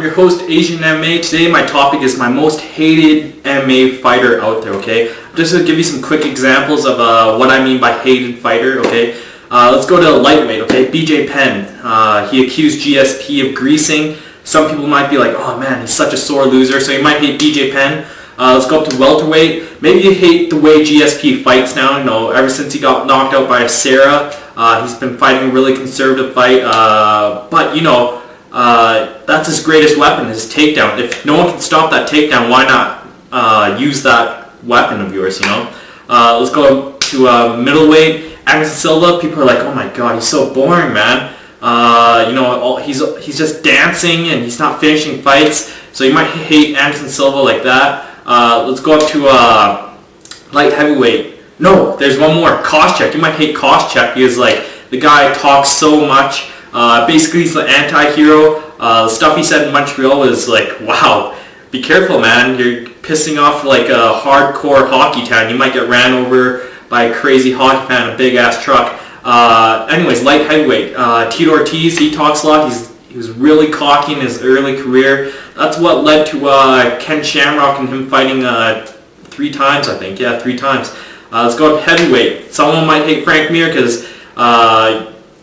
I'm your host, Asian MMA. Today my topic is my most hated MMA fighter out there, okay? I'm just going to give you some quick examples of what I mean by hated fighter, okay? Let's go to lightweight, okay? BJ Penn. He accused GSP of greasing. Some people might be like, oh man, he's such a sore loser, so you might hate BJ Penn. Let's go up to welterweight. Maybe you hate the way GSP fights now. You know, ever since he got knocked out by Sarah, he's been fighting a really conservative fight. But you know, that's his greatest weapon, his takedown. If no one can stop that takedown, why not use that weapon of yours? You know. Let's go to middleweight. Anderson Silva. People are like, oh my god, he's so boring, man. You know, he's just dancing and he's not finishing fights. So you might hate Anderson Silva like that. Let's go up to light heavyweight. No, there's one more. Koscheck. You might hate Koscheck because like the guy talks so much. Basically, he's the anti-hero. The stuff he said in Montreal was like, wow, be careful, man. You're pissing off like a hardcore hockey town. You might get ran over by a crazy hockey fan in a big-ass truck. Anyways, light heavyweight. Tito Ortiz, he talks a lot. He was really cocky in his early career. That's what led to Ken Shamrock and him fighting 3 times, I think. Yeah, 3 times. Let's go up heavyweight. Someone might hate Frank Mir because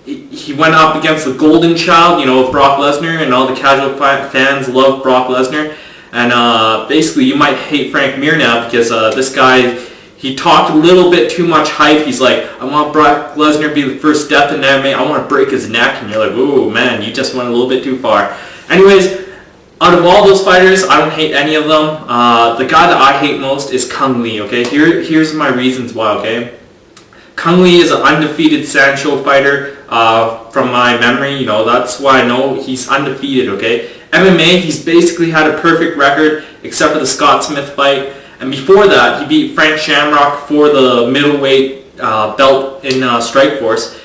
he went up against the golden child, you know, Brock Lesnar, and all the casual fans love Brock Lesnar. And basically, you might hate Frank Mir now because this guy, he talked a little bit too much hype. He's like, I want Brock Lesnar to be the first death in MMA. I want to break his neck. And you're like, ooh, man, you just went a little bit too far. Anyways, out of all those fighters, I don't hate any of them. The guy that I hate most is Kung Lee, okay? Here's my reasons why, okay? Kung Lee is an undefeated Sancho fighter from my memory. You know, that's why I know he's undefeated, okay? MMA, he's basically had a perfect record except for the Scott Smith fight. And before that, he beat Frank Shamrock for the middleweight belt in Strikeforce.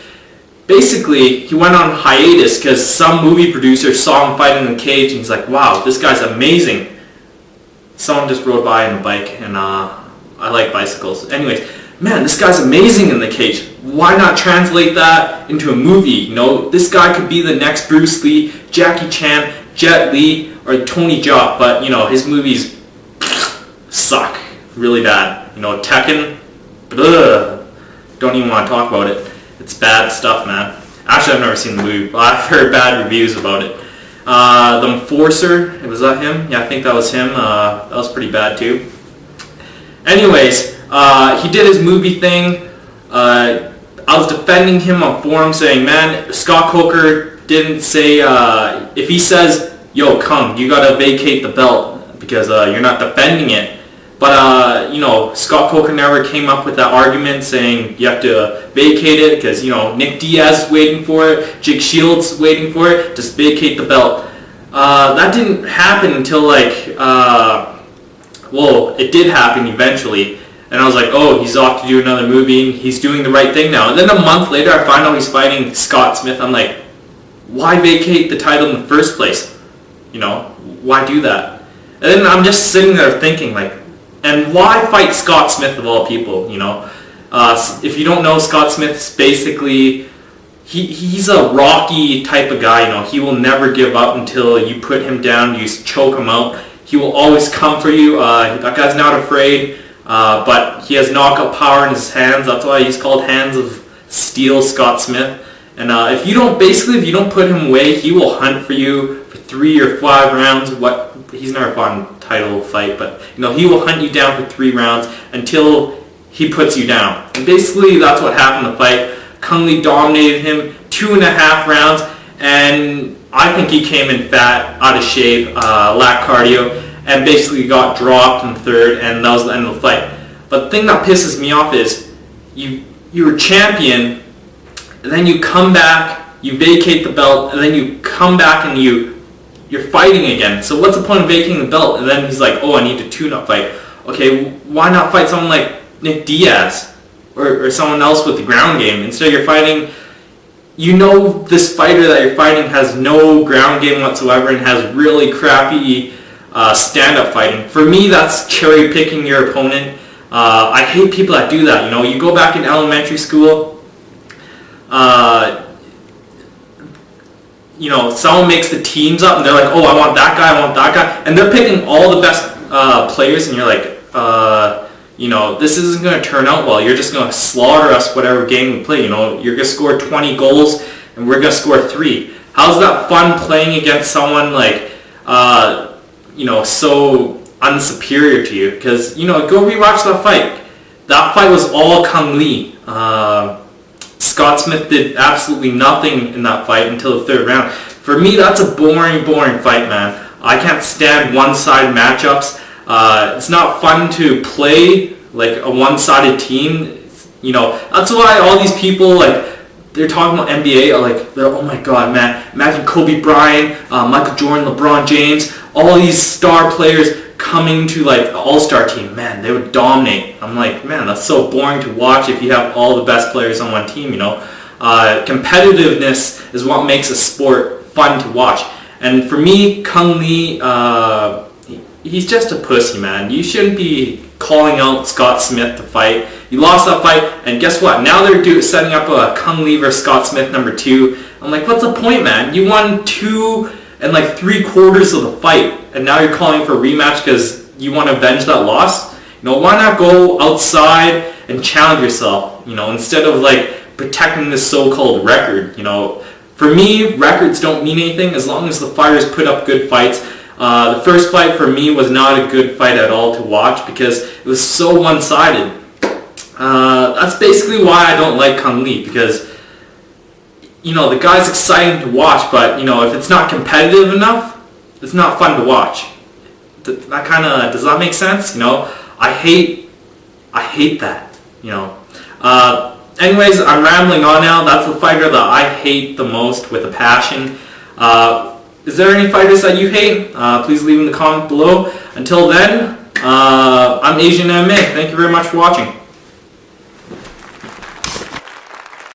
Basically, he went on hiatus because some movie producer saw him fight in the cage and he's like, wow, this guy's amazing. Someone just rode by on a bike and I like bicycles. Anyways, man, this guy's amazing in the cage. Why not translate that into a movie? You know, this guy could be the next Bruce Lee, Jackie Chan, Jet Li, or Tony Jaa, but you know, his movies suck really bad. You know, Tekken, don't even want to talk about it. It's bad stuff, man. Actually, I've never seen the movie, but I've heard bad reviews about it. The Enforcer, was that him? Yeah, I think that was him. That was pretty bad too. Anyways, he did his movie thing. I was defending him on forums saying, man, Scott Coker didn't say, if he says, yo, come, you gotta vacate the belt because you're not defending it. But, you know, Scott Coker never came up with that argument saying you have to vacate it because, you know, Nick Diaz is waiting for it, Jake Shields is waiting for it, just vacate the belt. That didn't happen until, like, well, it did happen eventually. And I was like, oh, he's off to do another movie, and he's doing the right thing now. And then a month later, I find out he's fighting Scott Smith. I'm like, why vacate the title in the first place? You know, why do that? And then I'm just sitting there thinking, like, and why fight Scott Smith of all people, you know? If you don't know, Scott Smith's basically, he's a Rocky type of guy, you know? He will never give up until you put him down, you choke him out. He will always come for you. That guy's not afraid, but he has knockout power in his hands. That's why he's called Hands of Steel, Scott Smith. And if you don't put him away, he will hunt for you for 3 or 5 rounds. He's never fought in a title fight, but you know, he will hunt you down for 3 rounds until he puts you down. And basically, that's what happened in the fight. Kung Lee dominated him 2.5 rounds, and I think he came in fat, out of shape, lacked cardio, and basically got dropped in the 3rd, and that was the end of the fight. But the thing that pisses me off is you're champion, and then you come back, you vacate the belt, and then you come back and you're fighting again. So what's the point of vacating the belt? And then he's like, oh, I need a tune-up fight. Okay, why not fight someone like Nick Diaz or someone else with the ground game? Instead you're fighting, you know, this fighter that you're fighting has no ground game whatsoever and has really crappy stand-up fighting. For me, that's cherry-picking your opponent. I hate people that do that. You know, you go back in elementary school, someone makes the teams up and they're like, oh, I want that guy, I want that guy, and they're picking all the best players, and you're like, this isn't going to turn out well. You're just going to slaughter us whatever game we play. You're going to score 20 goals and we're going to score 3. How's that fun playing against someone like, so unsuperior to you? Because, go rewatch that fight. That fight was all Kung Lee. Scott Smith did absolutely nothing in that fight until the 3rd round. For me, that's a boring fight, man. I can't stand one-sided matchups. It's not fun to play like a one-sided team. That's why all these people, like, they're talking about NBA, like, oh my god, man, imagine Kobe Bryant, Michael Jordan, LeBron James, all these star players coming to like the all-star team. Man, they would dominate. I'm like, man, that's so boring to watch if you have all the best players on one team. Competitiveness is what makes a sport fun to watch. And for me, Kung Lee, he's just a pussy, man. You shouldn't be calling out Scott Smith to fight. You lost that fight, and guess what? Now they're setting up a Kung Lee versus Scott Smith number 2. I'm like, what's the point, man? You won 2 and like 3/4 of the fight, and now you're calling for a rematch because you want to avenge that loss? Why not go outside and challenge yourself? Instead of like protecting this so-called record. For me, records don't mean anything as long as the fighters put up good fights. The first fight for me was not a good fight at all to watch because it was so one-sided. That's basically why I don't like Kung Lee, because the guy's exciting to watch, but if it's not competitive enough, it's not fun to watch. That kind of, does that make sense? I hate that. Anyways, I'm rambling on now. That's the fighter that I hate the most with a passion. Is there any fighters that you hate? Please leave in the comment below. Until then, I'm Asian MMA. Thank you very much for watching.